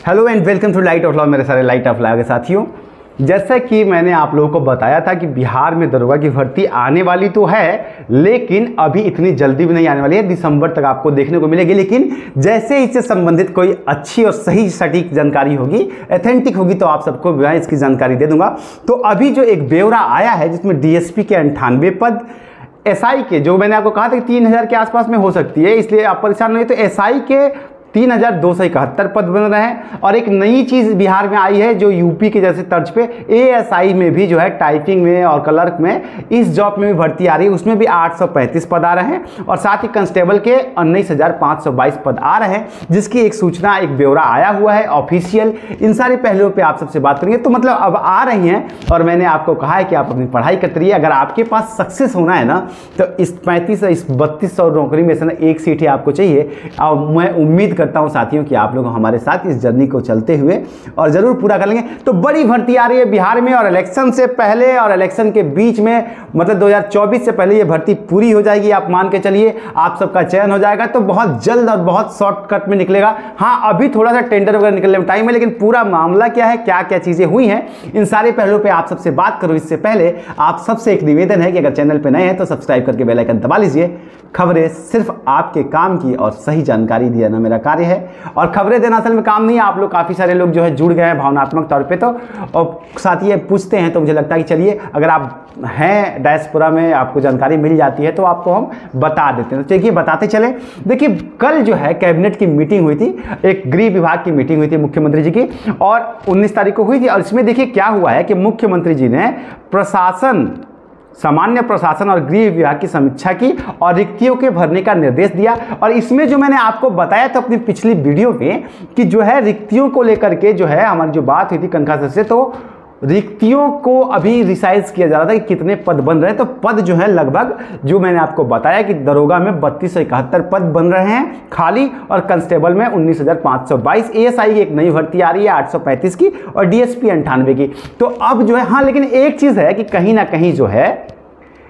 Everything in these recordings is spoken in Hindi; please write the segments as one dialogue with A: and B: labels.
A: Hello and welcome to light of law मेरे सारे लाइट ऑफ लॉ के साथियों। जैसा कि मैंने आप लोगों को बताया था कि बिहार में दरोगा की भर्ती आने वाली तो है, लेकिन अभी इतनी जल्दी भी नहीं आने वाली है। दिसंबर तक आपको देखने को मिलेगी। लेकिन जैसे इससे संबंधित कोई अच्छी और सही सटीक जानकारी होगी, ऑथेंटिक होगी, तो आप सबको मैं इसकी जानकारी दे दूंगा। तो अभी जो एक ब्यौरा आया है जिसमें डीएसपी के 98 पद, एसआई के जो मैंने आपको कहा था कि 3000 के आसपास में हो सकती है, इसलिए आप परेशान नहीं। तो एसआई के 3271 पद बन रहे हैं। और एक नई चीज़ बिहार में आई है जो यूपी के जैसे तर्ज पे एएसआई में भी जो है टाइपिंग में और क्लर्क में इस जॉब में भी भर्ती आ रही है। उसमें भी 835 पद आ रहे हैं और साथ ही कांस्टेबल के 19,522 पद आ रहे हैं, जिसकी एक सूचना, एक ब्यौरा आया हुआ है ऑफिशियल। इन सारे पहलुओं पे आप सबसे बात करेंगे। तो मतलब अब आ रही हैं और मैंने आपको कहा है कि आप अपनी पढ़ाई करते रहिए। अगर आपके पास सक्सेस होना है ना, तो इस 3200 नौकरी में से ना एक सीट ही आपको चाहिए। और मैं उम्मीद करता हूं साथियों कि आप लोग हमारे साथ इस जर्नी को चलते हुए और जरूर पूरा कर लेंगे। तो बड़ी भर्ती आ रही है बिहार में, और इलेक्शन से पहले और इलेक्शन के बीच में, मतलब 2024 से पहले ये भर्ती पूरी हो जाएगी। आप मान के चलिए आप सबका चयन हो जाएगा तो बहुत जल्द और बहुत शॉर्टकट में निकलेगा। हाँ, अभी थोड़ा सा टेंडर वगैरह निकलने में टाइम है, लेकिन पूरा मामला क्या है, क्या क्या चीजें हुई हैं, इन सारे पहलुओं पर आप सबसे बात करूं। इससे पहले आप सबसे एक निवेदन है कि अगर चैनल पर नए हैं तो सब्सक्राइब करके बेल आइकन दबा लीजिए। खबरें सिर्फ आपके काम की और सही जानकारी देना मेरा कार्य है, और खबरें देना असल में काम नहीं है। आप लोग काफ़ी सारे लोग जो है जुड़ गए हैं भावनात्मक तौर पे, तो और साथ ही पूछते हैं, तो मुझे लगता है कि चलिए अगर आप हैं डायस्पोरा में, आपको जानकारी मिल जाती है तो आपको हम बता देते हैं। तो देखिए बताते चले। देखिए कल जो है कैबिनेट की मीटिंग हुई थी, एक गृह विभाग की मीटिंग हुई थी मुख्यमंत्री जी की, और 19 तारीख को हुई थी। और इसमें देखिए क्या हुआ है कि मुख्यमंत्री जी ने प्रशासन, सामान्य प्रशासन और गृह विभाग की समीक्षा की और रिक्तियों के भरने का निर्देश दिया। और इसमें जो मैंने आपको बताया था अपनी पिछली वीडियो में कि जो है रिक्तियों को लेकर के जो है हमारी जो बात हुई थी कनखा सर से, तो रिक्तियों को अभी रिसाइज किया जा रहा था कि कितने पद बन रहे हैं। तो पद जो है लगभग जो मैंने आपको बताया कि दरोगा में 3271 पद बन रहे हैं खाली, और कांस्टेबल में 19,522। एएसआई की एक नई भर्ती आ रही है 835 की, और डीएसपी 98 की। तो अब जो है, हाँ लेकिन एक चीज़ है कि कहीं ना कहीं जो है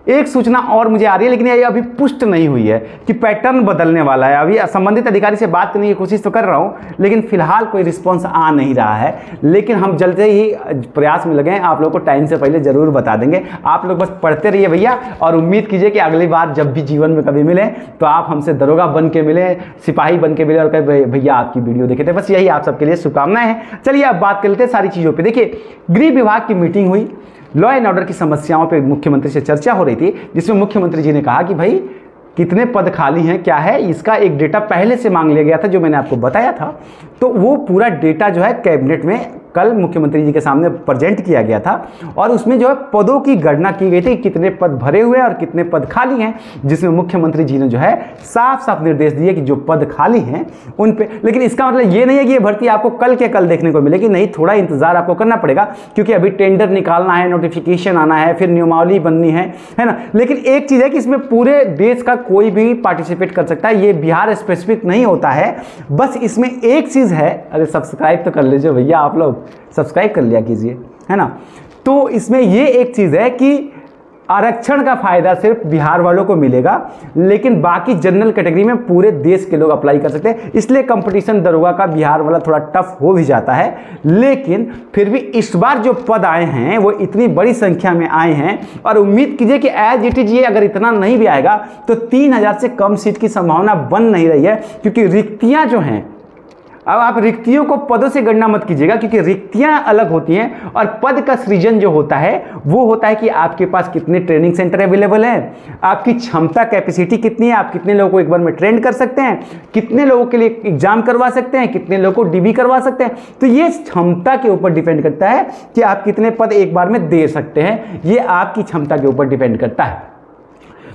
A: एक सूचना और मुझे आ रही है, लेकिन ये अभी पुष्ट नहीं हुई है कि पैटर्न बदलने वाला है। अभी संबंधित अधिकारी से बात करने की कोशिश तो कर रहा हूं, लेकिन फिलहाल कोई रिस्पांस आ नहीं रहा है। लेकिन हम जल्दी ही प्रयास में लगे हैं, आप लोग को टाइम से पहले जरूर बता देंगे। आप लोग बस पढ़ते रहिए भैया, और उम्मीद कीजिए कि अगली बार जब भी जीवन में कभी मिले तो आप हमसे दरोगा बन के मिले, सिपाही बन के मिले, और कहे भैया आपकी वीडियो देखे थे। बस यही आप सबके लिए शुभकामनाएं हैं। चलिए अब बात कर लेते हैं सारी चीज़ों पर। देखिए गृह विभाग की मीटिंग हुई, लॉ एंड ऑर्डर की समस्याओं पे मुख्यमंत्री से चर्चा हो रही थी, जिसमें मुख्यमंत्री जी ने कहा कि भाई कितने पद खाली हैं, क्या है, इसका एक डेटा पहले से मांग लिया गया था जो मैंने आपको बताया था। तो वो पूरा डेटा जो है कैबिनेट में कल मुख्यमंत्री जी के सामने प्रेजेंट किया गया था, और उसमें जो है पदों की गणना की गई थी, कितने पद भरे हुए हैं और कितने पद खाली हैं, जिसमें मुख्यमंत्री जी ने जो है साफ साफ निर्देश दिए कि जो पद खाली हैं उन पे। लेकिन इसका मतलब ये नहीं है कि ये भर्ती आपको कल के कल देखने को मिलेगी, नहीं, थोड़ा इंतजार आपको करना पड़ेगा, क्योंकि अभी टेंडर निकालना है, नोटिफिकेशन आना है, फिर नियमावली बननी है ना। लेकिन एक चीज़ है कि इसमें पूरे देश का कोई भी पार्टिसिपेट कर सकता है, ये बिहार स्पेसिफिक नहीं होता है। बस इसमें एक चीज़ है, अरे सब्सक्राइब तो कर लीजिए भैया, आप लोग सब्सक्राइब कर लिया कीजिए, है ना। तो इसमें ये एक चीज़ है कि आरक्षण का फायदा सिर्फ बिहार वालों को मिलेगा, लेकिन बाकी जनरल कैटेगरी में पूरे देश के लोग अप्लाई कर सकते हैं। इसलिए कंपटीशन दरोगा का बिहार वाला थोड़ा टफ हो भी जाता है। लेकिन फिर भी इस बार जो पद आए हैं वो इतनी बड़ी संख्या में आए हैं, और उम्मीद कीजिए कि एज इट इज ये अगर इतना नहीं भी आएगा तो 3000 से कम सीट की संभावना बन नहीं रही है, क्योंकि रिक्तियां जो हैं, अब आप रिक्तियों को पदों से गणना मत कीजिएगा, क्योंकि रिक्तियां अलग होती हैं, और पद का सृजन जो होता है वो होता है कि आपके पास कितने ट्रेनिंग सेंटर अवेलेबल हैं, आपकी क्षमता कैपेसिटी कितनी है, आप कितने लोगों को एक बार में ट्रेन कर सकते हैं, कितने लोगों के लिए एग्जाम करवा सकते हैं, कितने लोगों को डीबी करवा सकते हैं। तो ये क्षमता के ऊपर डिपेंड करता है कि आप कितने पद एक बार में दे सकते हैं, ये आपकी क्षमता के ऊपर डिपेंड करता है।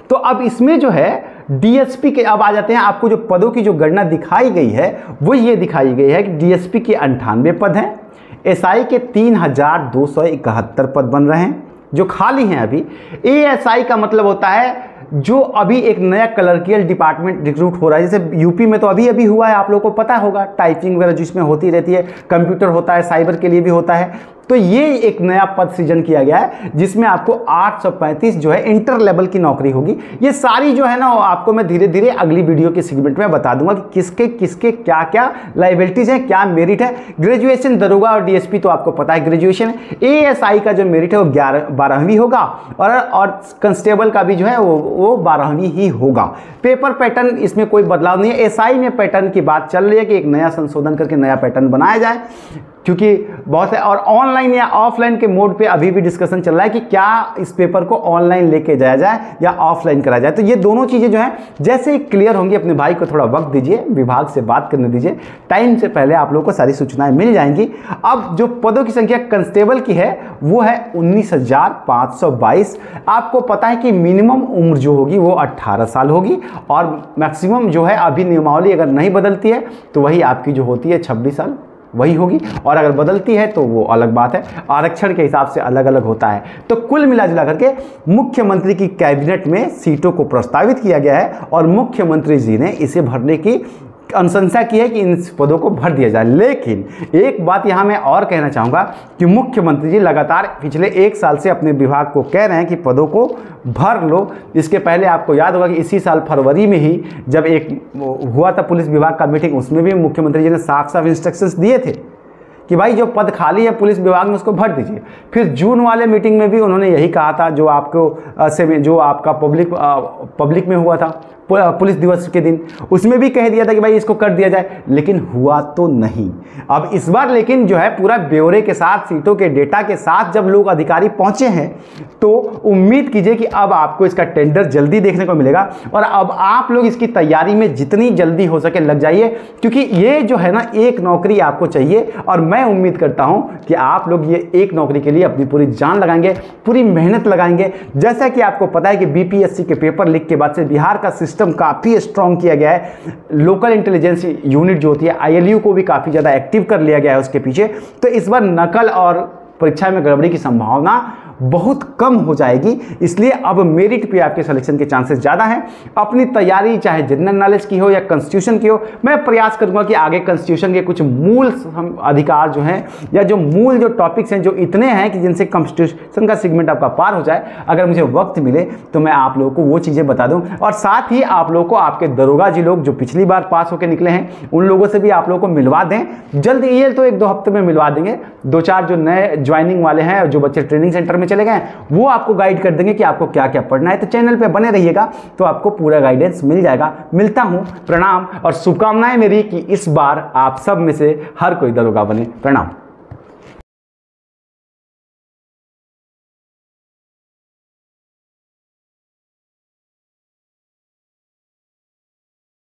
A: तो अब इसमें जो है डीएसपी के, अब आ जाते हैं, आपको जो पदों की जो गणना दिखाई गई है वो ये दिखाई गई है कि डीएसपी के 98 पद हैं, एसआई के 3271 पद बन रहे हैं जो खाली हैं अभी। एएसआई का मतलब होता है जो अभी एक नया क्लर्कियल डिपार्टमेंट रिक्रूट हो रहा है, जैसे यूपी में तो अभी हुआ है, आप लोगों को पता होगा, टाइपिंग वगैरह जिसमें होती रहती है, कंप्यूटर होता है, साइबर के लिए भी होता है। तो ये एक नया पद सृजन किया गया है जिसमें आपको 835 जो है इंटर लेवल की नौकरी होगी। ये सारी जो है ना आपको मैं धीरे धीरे अगली वीडियो के सेगमेंट में बता दूंगा कि किसके किसके क्या क्या लाइबिलिटीज है, क्या मेरिट है। ग्रेजुएशन दरोगा और डीएसपी तो आपको पता है ग्रेजुएशन। एएसआई का जो मेरिट है वो 12वीं होगा और कांस्टेबल का भी जो है वो 12वीं ही होगा। पेपर पैटर्न इसमें कोई बदलाव नहीं है। एसआई में पैटर्न की बात चल रही है कि एक नया संशोधन करके नया पैटर्न बनाया जाए, क्योंकि बहुत है। और ऑनलाइन या ऑफलाइन के मोड पे अभी भी डिस्कशन चल रहा है कि क्या इस पेपर को ऑनलाइन लेके जाया जाए या ऑफलाइन कराया जाए। तो ये दोनों चीज़ें जो हैं जैसे ही क्लियर होंगी, अपने भाई को थोड़ा वक्त दीजिए, विभाग से बात करने दीजिए, टाइम से पहले आप लोगों को सारी सूचनाएं मिल जाएंगी। अब जो पदों की संख्या कांस्टेबल की है वो है 19,522। आपको पता है कि मिनिमम उम्र जो होगी वो 18 साल होगी और मैक्सिमम जो है अभी नियमावली अगर नहीं बदलती है तो वही आपकी जो होती है 26 साल वही होगी, और अगर बदलती है तो वो अलग बात है, आरक्षण के हिसाब से अलग अलग होता है। तो कुल मिला जुला करके मुख्यमंत्री की कैबिनेट में सीटों को प्रस्तावित किया गया है और मुख्यमंत्री जी ने इसे भरने की अनुशंसा की है कि इन पदों को भर दिया जाए। लेकिन एक बात यहाँ मैं और कहना चाहूँगा कि मुख्यमंत्री जी लगातार पिछले 1 साल से अपने विभाग को कह रहे हैं कि पदों को भर लो। इसके पहले आपको याद होगा कि इसी साल फरवरी में ही जब एक हुआ था पुलिस विभाग का मीटिंग, उसमें भी मुख्यमंत्री जी ने साफ साफ इंस्ट्रक्शंस दिए थे कि भाई जो पद खाली है पुलिस विभाग में उसको भर दीजिए। फिर जून वाले मीटिंग में भी उन्होंने यही कहा था जो आपका पब्लिक में हुआ था पुलिस दिवस के दिन, उसमें भी कह दिया था कि भाई इसको कर दिया जाए, लेकिन हुआ तो नहीं। अब इस बार लेकिन जो है पूरा ब्यौरे के साथ, सीटों के डेटा के साथ जब लोग अधिकारी पहुंचे हैं तो उम्मीद कीजिए कि अब आपको इसका टेंडर जल्दी देखने को मिलेगा। और अब आप लोग इसकी तैयारी में जितनी जल्दी हो सके लग जाइए, क्योंकि ये जो है ना एक नौकरी आपको चाहिए और मैं उम्मीद करता हूं कि आप लोग ये एक नौकरी के लिए अपनी पूरी जान लगाएंगे, पूरी मेहनत लगाएंगे। जैसा कि आपको पता है कि बीपीएससी के पेपर लीक के बाद से बिहार का सिस्टम काफी स्ट्रॉन्ग किया गया है। लोकल इंटेलिजेंस यूनिट जो होती है आईएलयू को भी काफी ज्यादा एक्टिव कर लिया गया है उसके पीछे। तो इस बार नकल और परीक्षा में गड़बड़ी की संभावना बहुत कम हो जाएगी, इसलिए अब मेरिट पे आपके सिलेक्शन के चांसेस ज़्यादा हैं। अपनी तैयारी चाहे जनरल नॉलेज की हो या कॉन्स्टिट्यूशन की हो, मैं प्रयास करूंगा कि आगे कॉन्स्टिट्यूशन के कुछ मूल अधिकार जो हैं या जो मूल जो टॉपिक्स हैं जो इतने हैं कि जिनसे कॉन्स्टिट्यूशन का सेगमेंट आपका पार हो जाए, अगर मुझे वक्त मिले तो मैं आप लोगों को वो चीज़ें बता दूँ। और साथ ही आप लोगों को आपके दरोगा जी लोग जो पिछली बार पास होकर निकले हैं उन लोगों से भी आप लोगों को मिलवा दें जल्द। ये तो 1-2 हफ्ते में मिलवा देंगे। 2-4 जो नए ज्वाइनिंग वाले हैं, जो बच्चे ट्रेनिंग सेंटर में चले गए, वो आपको गाइड कर देंगे कि आपको क्या क्या पढ़ना है। तो चैनल पे बने रहिएगा तो आपको पूरा गाइडेंस मिल जाएगा। मिलता हूं, प्रणाम और शुभकामनाएं मेरी कि इस बार आप सब में से हर कोई दरोगा बने। प्रणाम।